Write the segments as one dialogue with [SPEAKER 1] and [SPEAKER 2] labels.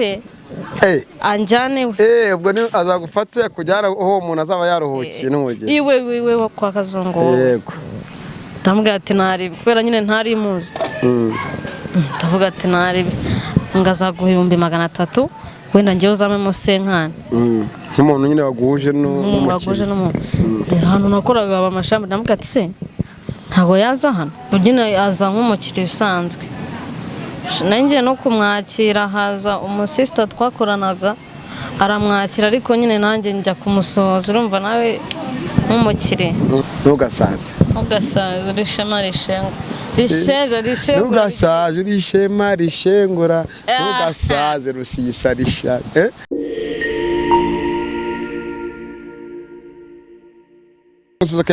[SPEAKER 1] amfate anjane
[SPEAKER 2] ubwo ni azagufate kujyana aho umuntu azaba yaruhukiye n'umugiye
[SPEAKER 1] iwe kwa Kazungu
[SPEAKER 2] yego
[SPEAKER 1] ndamubwira ati naribi kubera nyine ntari muzi ndavuga ati naribi ngazaguha 300 wenda ngiye uzamemo senkana
[SPEAKER 2] nk'umuntu nyine waguhuje n'umuntu
[SPEAKER 1] hano nakoraga abamashamba ndamubwira ati se ntago yaza hano nyine aza nk'umukiriya usanzwe nanjye no kumwakira haza umusista twakoranaga aramwakira ariko nyine nanjye njya kumusohoza urumva nawe nk'umukiriya
[SPEAKER 2] ntugasaze
[SPEAKER 1] rishema rishengura
[SPEAKER 2] ntugasaze rishema rishengura ntugasaze rusisa risha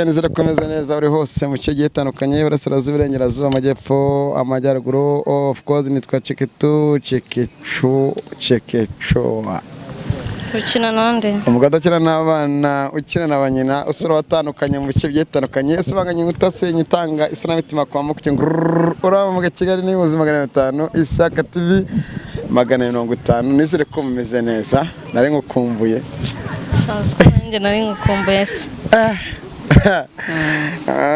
[SPEAKER 2] Nizera komeza neza uri hose mu cyo gitandukanye burasirazuba iburengerazuba amajyepfo amajyaruguru of course nitwa Cheketu Chekechoa
[SPEAKER 1] ukina nande
[SPEAKER 2] umugada kira n'abana ukina n'abanyina usura watandukanye mu bice byitandukanye isibanganye ngutasenya itanga isanamitima kwa muke uraba mu Kigali ni ubuzima 500 Isaka TV 550 nizere ko mumeze neza nari ngukumbuye
[SPEAKER 1] nje nari ngukumbuye se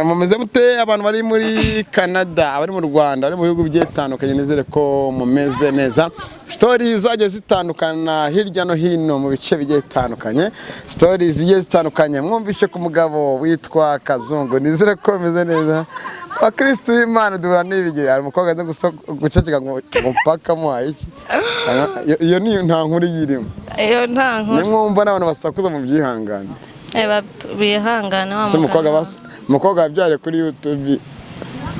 [SPEAKER 2] mumeze mute abantu bari muri Canada abari mu Rwanda bari mu bihugu byitandukanye nizere ko mumeze neza stories zaje zitandukana hirya no hino mu bice bitandukanye stories zigiye zitandukanye mwumvishe ku mugabo witwa Kazungu nizere ko mumeze neza Bakristo b'Imana duhura n'ibige ari umukobwa zo guceceka ngo mpaka mu iki iyo ni nta nkuru yirimo
[SPEAKER 1] iyo nta nkuru
[SPEAKER 2] nimwumva n'abantu basakuza mu byihangane
[SPEAKER 1] bihangane wa
[SPEAKER 2] mukobwa yabyare kuri YouTube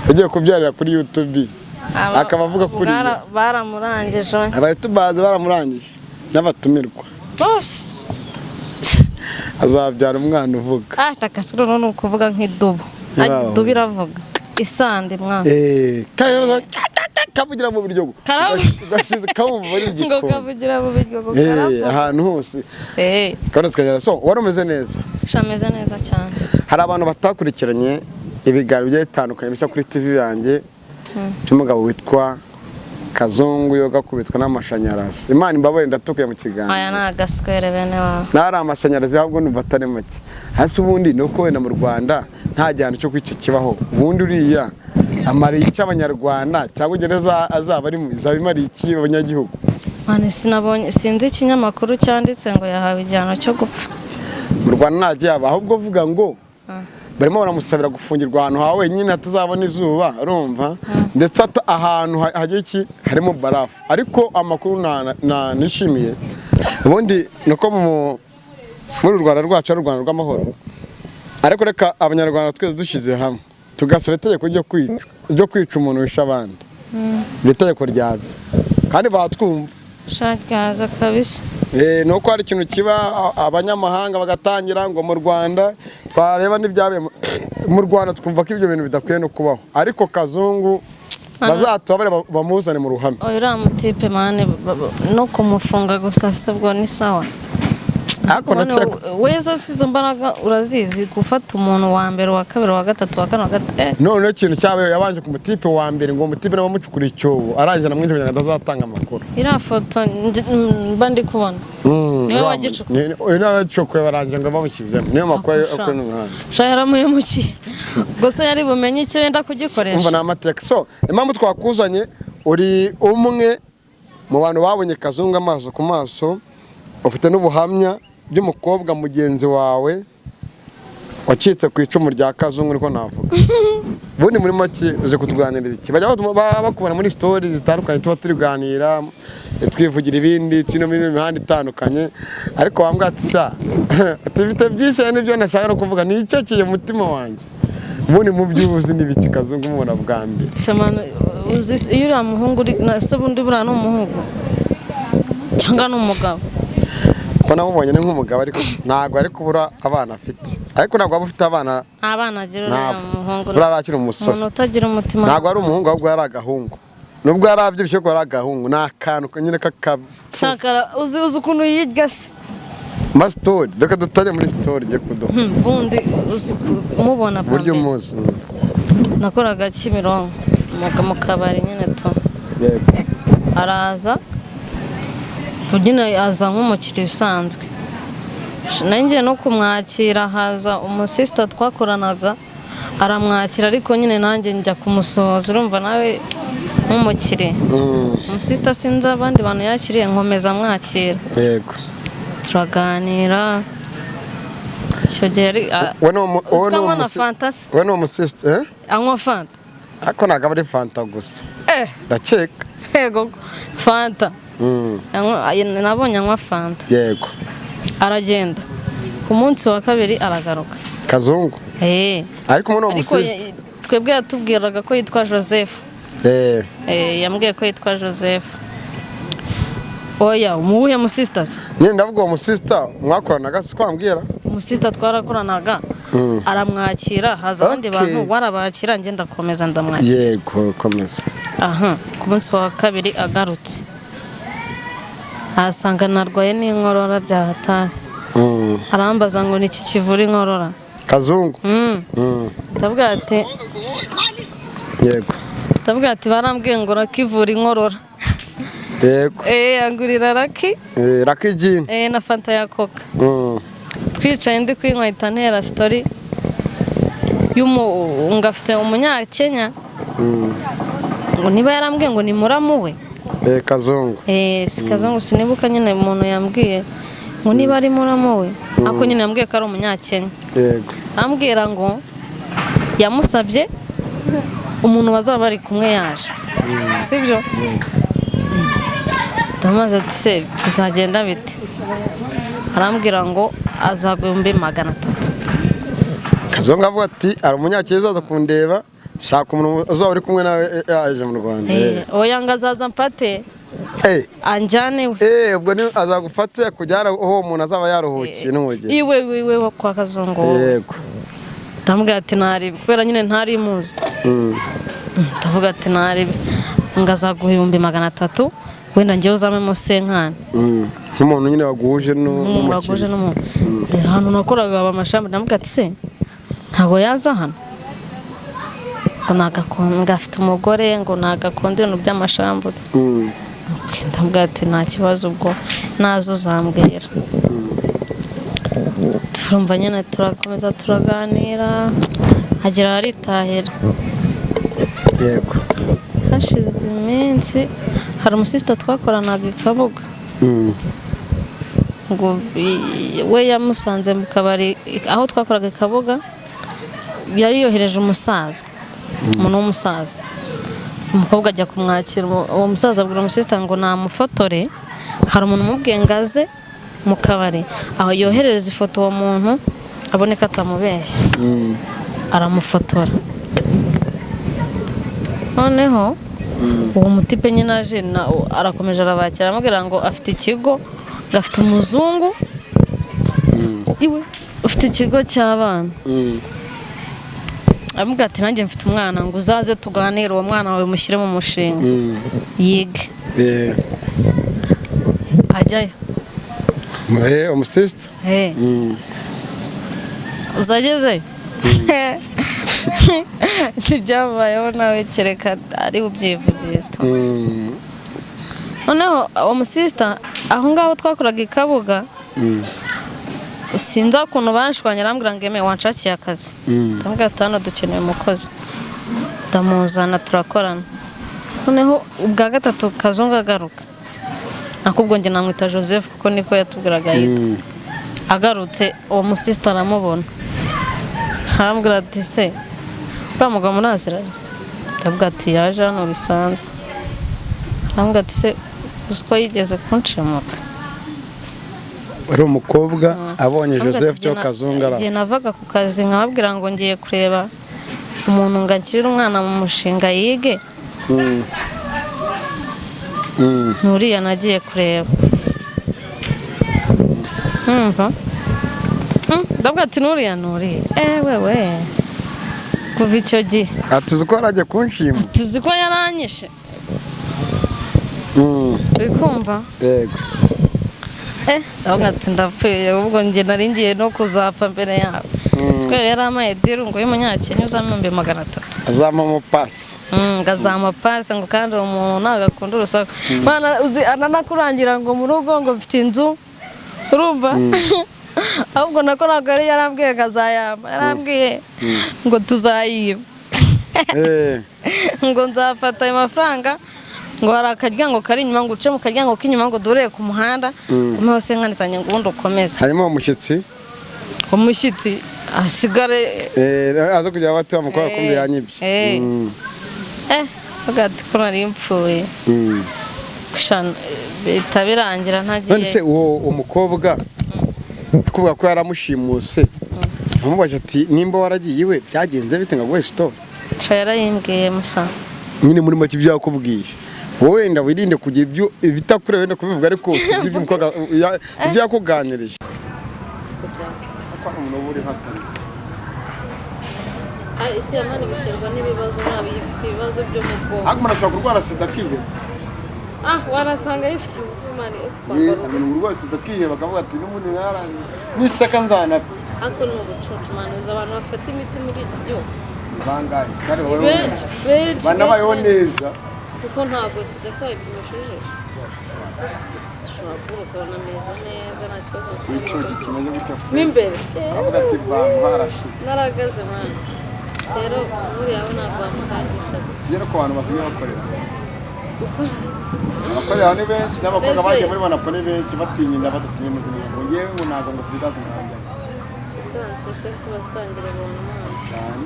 [SPEAKER 2] ugiye kubyarira kuri YouTube akaba avuga kuri
[SPEAKER 1] baramurangije
[SPEAKER 2] abayitubazi baramurangije n'abatumirwa
[SPEAKER 1] bose
[SPEAKER 2] azabyara umwana uvuga
[SPEAKER 1] takasuro no kuvuga nk'idubu dubu iravuga isande mwana
[SPEAKER 2] kavugira mu buryo gashize kamubura igiko
[SPEAKER 1] ngo kavugira mu buryo
[SPEAKER 2] ahantu hose kandi tukagera so warumeze neza
[SPEAKER 1] shameze neza cyane
[SPEAKER 2] hari abantu batakurikiranye ibiganiro byitandukanye bisha kuri TV yanjye cy'umugabo witwa Kazungu yoga kubitwa n'amashanyarazi Imana imbabare ndatukuye mu kiganiro
[SPEAKER 1] aya nagaswere bene wa
[SPEAKER 2] nari amashanyarazi ahubwo numva atari make hasi ubundi nuko wenda mu Rwanda nta gihano cyo kwica kibaho ubundi uriya amari cy'abanyarwanda cyangwa gereza azaba ari mu izabimari iki abanyagihugu
[SPEAKER 1] mane sinabonye sinzi ikinyamakuru cyanditse ngo yahawe igihano cyo gupfa
[SPEAKER 2] mu Rwanda ntagiye ahubwo vuga ngo barimo baramusabira gufungirwa ahantu hawe nyine atazabona izuba urumva ndetse ahantu hagiye iki harimo barafu ariko amakuru nishimiye ubundi nuko muri Rwanda rwacu ari Rwanda rw'amahoro ariko reka abanyarwanda twese dushize hamwe tugasaba itegeko ryo kwica umuntu wisha abandi iri tegeko ryaza kandi batwumva
[SPEAKER 1] shakaza kabisa
[SPEAKER 2] nuko hari ikintu kiba abanyamahanga bagatangira ngo mu Rwanda twareba n'ibyabe mu Rwanda twumva ko ibyo bintu bidakwiye no kubaho ariko Kazungu bazatubare bamuzane mu ruhame
[SPEAKER 1] uriya mutipe mane no kumufunga gusa sebwo ni sawa weza sizo mbaraga urazizi gufata umuntu wa mbere wa kabiri wa gatatu wa kane wa gatatu
[SPEAKER 2] none ikintu cyabaye yabanje ku mutipe wa mbere ngo umutipe nawe mucukura icyobo arangije namwinje kugira ngo azatanga amakuru
[SPEAKER 1] ira foto mba ndi kubona niwe wagicukuye
[SPEAKER 2] niwe wagicukuye barangije ngo bamushyizemo niyo makuru akora n'umuhanda
[SPEAKER 1] shayara muhemuki gusa yari bumenye icyo yenda kugikoresha
[SPEAKER 2] umva n'amateka so impamvu twakuzanye uri umwe mu bantu babonye Kazungu amaso ku maso ufite n'ubuhamya by'umukobwa mugenzi wawe wacitse ku icumu rya Kazungu niko navuga bundi muri make uje kutuganirira iki bajya bakubona muri stories zitandukanye tuba turiganira twivugira ibindi kino muri imihanda itandukanye ariko wambwa ati sa tifite byinshi n'ibyo nashaka kuvuga ni icyo kiye mutima wanjye bundi mu byubuzi n'ibiki Kazungu mubona bwa mbere
[SPEAKER 1] shamana uzi iyo uri umuhungu se bundi bura no umuhungu cyangwa n'umugabo
[SPEAKER 2] namubonye nk'umugabo ariko ntago ari kubura abana afite ariko ntago aba ufite abana
[SPEAKER 1] agira umuhungu
[SPEAKER 2] urarakira umusore
[SPEAKER 1] umuntu utagira umutima
[SPEAKER 2] ntago ari umuhungu ahubwo yari agahungu nubwo yari abyibushye ko yari agahungu ni akantu nyine
[SPEAKER 1] shakara uzi ukuntu yirya se
[SPEAKER 2] mastori reka dutajya muri story je kudoha
[SPEAKER 1] bundi uzi mubona
[SPEAKER 2] buryo muzi
[SPEAKER 1] nakoraga Kimironko mu kabari nyine to araza nyine aza nk'umukiriya usanzwe, nanjye no kumwakira haza umusista twakoranaga aramwakira, ariko nyine nanjye njya kumusohoza, urumva nawe nk'umukiriya. Umusista sinzi abandi bantu yakiriye, nkomeza mwakira,
[SPEAKER 2] yego,
[SPEAKER 1] turaganira. Icyo gihe anywa na fanta se?
[SPEAKER 2] we ni umusista
[SPEAKER 1] anywa fanta?
[SPEAKER 2] ariko ntabwo ari fanta gusa, ndakeka.
[SPEAKER 1] Yego, fanta. Nabonye anywa fanta.
[SPEAKER 2] Yego.
[SPEAKER 1] Aragenda, ku munsi wa kabiri aragaruka.
[SPEAKER 2] Kazungu? Ariko umuntu umusista
[SPEAKER 1] twebwe yatubwiraga ko yitwa Joseph. Yambwiye ko yitwa Joseph. Oya, umuhe musista se?
[SPEAKER 2] Nyine ndavuga uwo musista mwakoranaga se kwambwira?
[SPEAKER 1] Umusista twarakoranaga, aramwakira, haza abandi bantu warabakira, njye ndakomeza ndamwakira.
[SPEAKER 2] Yego, komeza.
[SPEAKER 1] Ku munsi wa kabiri agarutse, asanga narwaye n'inkorora bya hatari. Arambaza ngo niki kivura inkorora?
[SPEAKER 2] Kazungu?
[SPEAKER 1] Ndavuga ati
[SPEAKER 2] yego.
[SPEAKER 1] Ndavuga ati barambwiye ngo rakivura inkorora.
[SPEAKER 2] Yego.
[SPEAKER 1] Angurira raki.
[SPEAKER 2] Raki jini.
[SPEAKER 1] Na fanta ya coca. Twicaye ndi kwinywa itantera story ngafite umunyakenya, ngo niba yarambwiye ngo ni muramu we.
[SPEAKER 2] Kazungu.
[SPEAKER 1] Si Kazungu, sinibuka nyine umuntu yambwiye ngo niba ari muramu we, ako nyine yambwiye ko ari umunyakenya.
[SPEAKER 2] Yego.
[SPEAKER 1] Ambwira ngo yamusabye umuntu bazaba bari kumwe yaje, sibyo? Ndamaze ati se bizagenda bite? Arambwira ngo azagumbe 300.
[SPEAKER 2] Kazungu avuga ati ari umunyakenya uzaza kundeba, shaka umuntu uzaba uri kumwe nawe yaje mu Rwanda.
[SPEAKER 1] Oya ngo azaza mfate anjane we.
[SPEAKER 2] Ubwo ni azagufate kujyana aho umuntu azaba yaruhukiye n'umugezi.
[SPEAKER 1] Iwe kwa Kazungu.
[SPEAKER 2] Yego.
[SPEAKER 1] Ndambwira ati naribi, kubera nyine ntari muzi. Ndavuga ati naribi, ngo azaguha 300, wenda njyewe uzamemo senkani.
[SPEAKER 2] Nk'umuntu nyine waguhuje n'umukiriya.
[SPEAKER 1] Ahantu nakoraga amashamba, ndambwira ati se ntago yaza hano, ngo nagakunda, afite umugore, ngo nagakunda ibintu by'amashamba. Ndambwira ati nta kibazo, ubwo nazo uzambwira. Turumva nyine turakomeza turaganira, agera aritahira.
[SPEAKER 2] Yego.
[SPEAKER 1] Hashize iminsi hari umusista twakoranaga i Kabuga, ngo we yamusanze mu kabari aho twakoraga i Kabuga, yari yohereje umusaza, umuntu w'umusaza. Umukobwa ajya kumwakira, uwo musaza abwira umusista ngo namufotore, hari umuntu umubwiye ngo aze mu kabari, aho yoherereza ifoto uwo muntu aboneka atamubeshya. Aramufotora. Noneho uwo mutipe nyine aje arakomeje arabakira, aramubwira ngo afite ikigo, gafite umuzungu, iwe ufite ikigo cy'abana. Aramubwira ati nanjye mfite umwana, ngo uzaze tuganire, uwo mwana wawe mushyire mu mushinga yige. Ajyayo
[SPEAKER 2] umusista
[SPEAKER 1] uzageze ntibyabayeho, nawe kereka ari ubyivugiye. Noneho uwo musista aho ngaho twakoraga i Kabuga, sinzi ukuntu banshwanya, arambwira ngo eme wanshakiye akazi. Ndambwira ati hano dukeneye umukozi, ndamuzana turakorana. Noneho ubwa gatatu Kazungu agaruka, nakubwo njye namwita Joseph kuko niko yatubwiraga yitwa. Agarutse uwo musista aramubona, arambwira ati se uriya mugabo munaziranye? Ndabwira ati yaje hano bisanzwe. Arambwira ati se uzi ko yigeze kunshimuta?
[SPEAKER 2] Wari umukobwa abonye Joseph cyo Kazungu ara.
[SPEAKER 1] Igihe navaga ku kazi nkababwira ngo ngiye kureba umuntu ngo akirire umwana mu mushinga yige, nuriya nagiye kureba. Ndabwira ati nuriya wewe kuva icyo gihe
[SPEAKER 2] atuzi ko arajya kunshima,
[SPEAKER 1] atuzi ko yaranyishe. Uri kumva?
[SPEAKER 2] Yego.
[SPEAKER 1] ahubwo ati ndapfuye ubwo njye nari ngiye no kuzapfa mbere yabo sikwere yari amaye diru ngo y'umunyakenya uzampa 300
[SPEAKER 2] azampa amapasi
[SPEAKER 1] ngazampa pasi ngo kandi uwo muntu ntabwo akunda urusaku bana uzi ananakurangira ngo mu rugo ngo mfite inzu urumva ahubwo nako ntabwo yari yarambwiye ngazayamba yarambwiye ngo tuzayiba ngo nzafata ayo mafaranga ngo hari akaryango kari inyuma ngo uce mu karyango k'inyuma ngo dureye ku muhanda ume hose nkanitsanye ngo ubundi ukomeze
[SPEAKER 2] hanyuma
[SPEAKER 1] umushyitsi asigare
[SPEAKER 2] aza kujya bati wa mukobwa kumbe yanyibye
[SPEAKER 1] ugati ko nari mpfuye bihita birangira ntagiye
[SPEAKER 2] none se uwo umukobwa kuvuga ko yaramushimuse ntumubasha ati nimba waragiye iwe byagenze bite ngo wese to
[SPEAKER 1] yarayimbwiye musa
[SPEAKER 2] nyine muri make byakubwiye wowe wenda wirinde kugira ibyo bitakure wenda kubivuga ariko ibyo umukobwa ibyo yakuganirije
[SPEAKER 1] isi ya mani biterwa n'ibibazo ntabwo yifite ibibazo byo mu bwonko
[SPEAKER 2] ariko umuntu ashobora kurwara sida akiheba
[SPEAKER 1] warasanga yifite ubumani
[SPEAKER 2] umuntu urwaye sida akiheba bakavuga ati n'ubundi nararangiye n'ishyaka nzanapfa
[SPEAKER 1] ariko ni ubucucumanuza abantu bafata imiti muri iki gihugu
[SPEAKER 2] bangahe kandi wowe
[SPEAKER 1] benshi
[SPEAKER 2] banabayeho neza
[SPEAKER 1] kuko ntabwo sida sayipimishije ushobora kuba ukabona ameze neza nta kibazo ufite
[SPEAKER 2] icyuki kimeze gutya
[SPEAKER 1] n'imbere
[SPEAKER 2] avuga ati bantu harashize
[SPEAKER 1] naragaze mwana rero buriya we ntabwo wamukangisha
[SPEAKER 2] tugere ku bantu basigaye bakorera abakorera ni benshi n'abakobwa bagiye muri banapone benshi batinya inda badatinya amazina ngo ngewe ngo ntabwo ngo twidaze umwanya
[SPEAKER 1] sesi bazitangira abantu mwana
[SPEAKER 2] cyane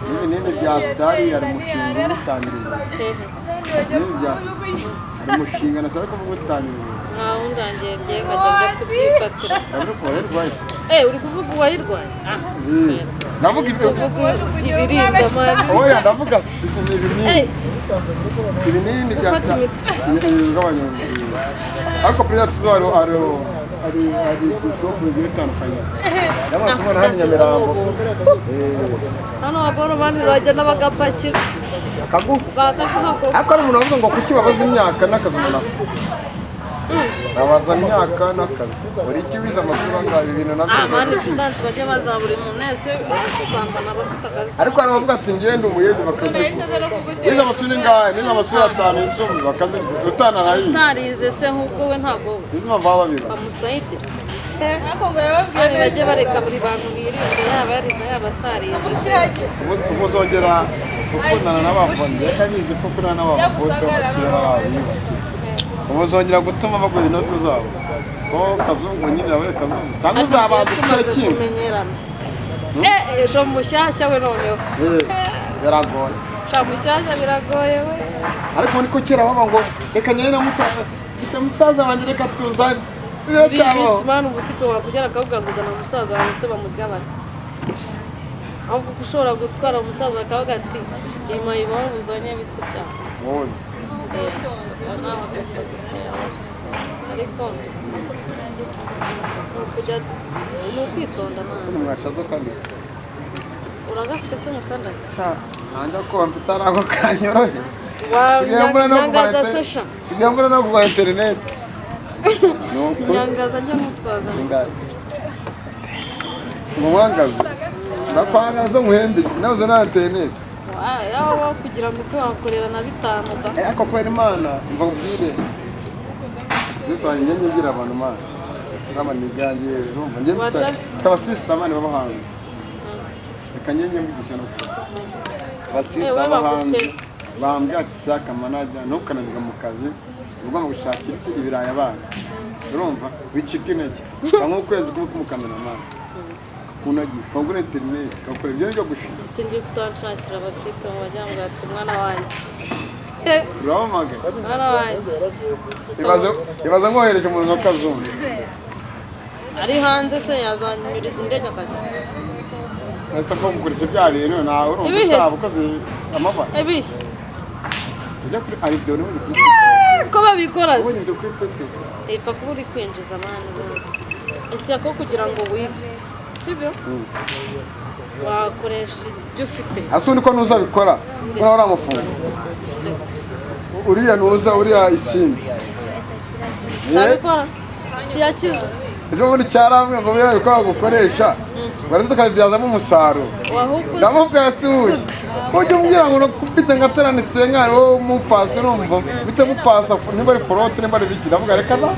[SPEAKER 2] n'ibinini bya sidari hari umushinga ubutangiriza n'ibinini bya sidari hari umushinga nasaba ko ubutangiriza
[SPEAKER 1] nkaho ndangiye ngiye nkajya njya kubyifatira uri kuvuga uwayirwaye
[SPEAKER 2] ndavuga
[SPEAKER 1] ibirinda mani
[SPEAKER 2] oya ndavuga ibinini bya sidari bigabanya umubiri ariko perezida tuzo hari udushombo bigiye bitandukanye ndabona kubona hano Nyamirambo
[SPEAKER 1] hano wabona mani urajya n'abagapakira
[SPEAKER 2] akaguha ariko ari umuntu avuga ngo kuki babaza imyaka n'akazi umuntu babaza imyaka n'akazi buri icyo wize amashuri angahe ibintu nabyo
[SPEAKER 1] mani pedanse bajya baza buri muntu wese basambana bafite akazi
[SPEAKER 2] ariko hari abavuga ati ngende umuyede bakazigura wize amashuri ngahe nize amashuri 5 yisumbuye bakazigura utanarayize
[SPEAKER 1] utarize se nk'ubwo we ntabwo
[SPEAKER 2] sinzi impamvu baba babiba
[SPEAKER 1] bamusayidira kandi bajye bareka buri bantu birinda yaba yarize yaba atarize
[SPEAKER 2] ubu uzongera gukundana n'abavunyi abizi ko kuna n'ababose bakira n'ababiyubashye ubu uzongera gutuma bagura inoti zabo ko kazungu nyine yabaye kazungu cyangwa uzabanza uceki
[SPEAKER 1] ejo mushyashya we noneho
[SPEAKER 2] biragoye
[SPEAKER 1] sha mushyashya biragoye we
[SPEAKER 2] ariko niko kera baba ngo reka nyine na musaza mfite musaza wanjye reka tuzane biracyabaho
[SPEAKER 1] mwana ubutiko wakugera akavuga ngo uzana umusaza wawe se bamugabane ahubwo ushobora gutwara umusaza akavuga ati inyuma y'ibamo buzanye biti byawe
[SPEAKER 2] woze
[SPEAKER 1] ariko ni ukwitonda
[SPEAKER 2] sino mwashaza kandi
[SPEAKER 1] uragafite se mukanda
[SPEAKER 2] nanjye ko mfite arako kanyorohe
[SPEAKER 1] nyangaza se sha
[SPEAKER 2] sigaye mbona no kugura internet
[SPEAKER 1] nyangaza njya mutwaza
[SPEAKER 2] umwangaza ndakwangaza muhembe nabuze na internet
[SPEAKER 1] yawo kugira ngo upfe wakorera na 5 da
[SPEAKER 2] ariko kwera imana mva ubwire zisanye nyenyegira abantu mana kama niganje rumva nje twa sister mani baba hanze reka nyenye mbigisha no basista baba hanze bambwa ati saka manager ntukananirwa mu kazi ubwo mu gushakira iki ibiraya abana urumva wicika intege bamwe ukwezi kumwe kumukamera mana kunagi kongura internet kakora ibyo byo gushika
[SPEAKER 1] singiye kutanshakira abatipe mu bajyambwa ati mwana wanjye
[SPEAKER 2] uramaga
[SPEAKER 1] mwana wanjye
[SPEAKER 2] ibaza ngohereje umuntu nka Kazungu
[SPEAKER 1] ari hanze se yazanyuriza indege akajya
[SPEAKER 2] ese ko mukoresha bya bintu nawe urumva utaba ukoze amabara tujya kuri ari byo n'ubundi
[SPEAKER 1] ko babikora se
[SPEAKER 2] ubundi kuri TikTok
[SPEAKER 1] ipfa kuba uri kwinjiza amani ese yako kugira ngo wibe sibyo wakoresha ibyo ufite
[SPEAKER 2] ase niko ntuzabikora ura uramufunga uriya nuza uriya isimbi
[SPEAKER 1] sabikora si yakize
[SPEAKER 2] ejo bundi cyarambwe ngo birabe ko bagukoresha baraza tukabibyazamo umusaruro ndamubwira si ujye umbwira ngo nakupite ngaterane senkari wowe umupasi urumva bite mupasa niba ari porote niba ari biki ndavuga reka da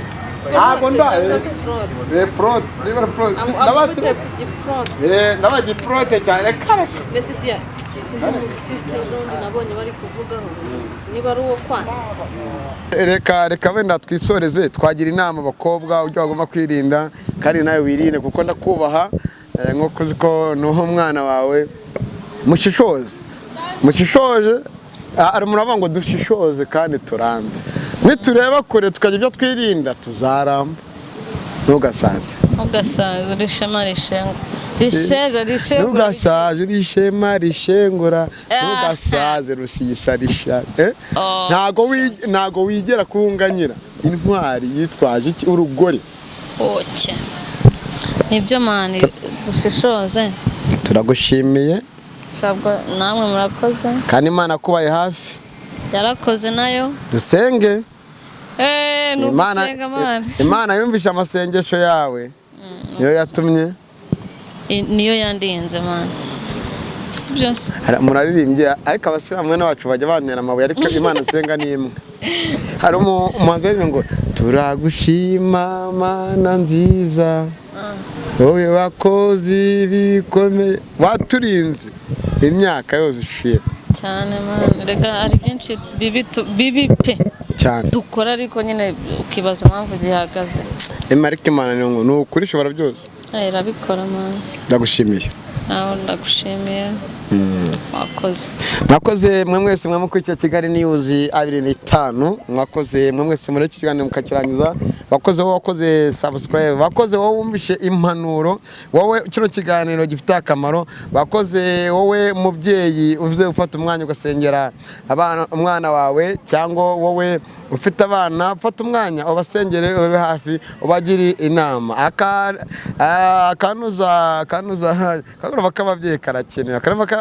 [SPEAKER 2] ntabwo prote niba ari prote ndabati prote cyane reka
[SPEAKER 1] sinzi umusisita ejobundi nabonye bari kuvugaho niba ari uwo kwana
[SPEAKER 2] reka wenda twisoreze twagira inama abakobwa uburyo bagomba kwirinda kandi nawe wirinde kuko ndakubaha nk'uko uzi ko nuho umwana wawe mushishoje hari umuntu avuga ngo dushishoze kandi turambe nitureba kure tukagira ibyo twirinda tuzaramba ntugasaze
[SPEAKER 1] urishema rishengura
[SPEAKER 2] ntugasaze urishema rishengura ntugasaze rusiyisa risha ntago wigera kuwunganyira intwari yitwaje iki urugori
[SPEAKER 1] nibyo mani dushishoze
[SPEAKER 2] turagushimiye
[SPEAKER 1] namwe murakoze
[SPEAKER 2] kandi Imana kubaye hafi
[SPEAKER 1] yarakoze nayo
[SPEAKER 2] dusenge
[SPEAKER 1] Imana
[SPEAKER 2] Imana yumvisha amasengesho yawe niyo yatumye
[SPEAKER 1] niyo yandinze mani si byose
[SPEAKER 2] muraririmbye ariko abasiramu mwene wacu bajya bantera amabuye ariko Imana nsenga ni imwe hari umuhanzi waririmba ngo turagushima Mana nziza wowe wakoze bikomeye waturinze imyaka yose ushira
[SPEAKER 1] cyane mani rega hari byinshi bibi pe
[SPEAKER 2] cyane
[SPEAKER 1] dukora ariko nyine ukibaza impamvu gihagaze
[SPEAKER 2] ariko Imana ni ukuri ishobora byose
[SPEAKER 1] irabikora mani
[SPEAKER 2] ndagushimiye
[SPEAKER 1] nawe ndagushimiye
[SPEAKER 2] mwakoze mwe mwese mwamukurikiye Kigali News 25 mwakoze mwe mwese muri iki kiganiro mukakirangiza wakoze wowe wakoze subscribe wakoze wowe wumvishe impanuro wowe kino kiganiro gifite akamaro wakoze wowe mubyeyi uvuze ufata umwanya ugasengera abana umwana wawe cyangwa wowe ufite abana ufata umwanya ubasengere ube hafi ubagiri inama akanuza kagoroba k'ababyeyi karakeneye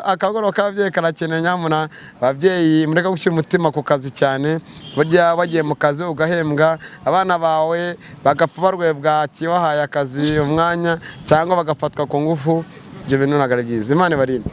[SPEAKER 2] akagoroba k'ababyeyi karakeneye nyamuna ababyeyi mureka gushyira umutima ku kazi cyane burya wagiye mu kazi ugahembwa abana bawe bagapfa barwaye bwaki wahaye akazi umwanya cyangwa bagafatwa ku ngufu ibyo bintu ntabwo ari byiza Imana ibarinde.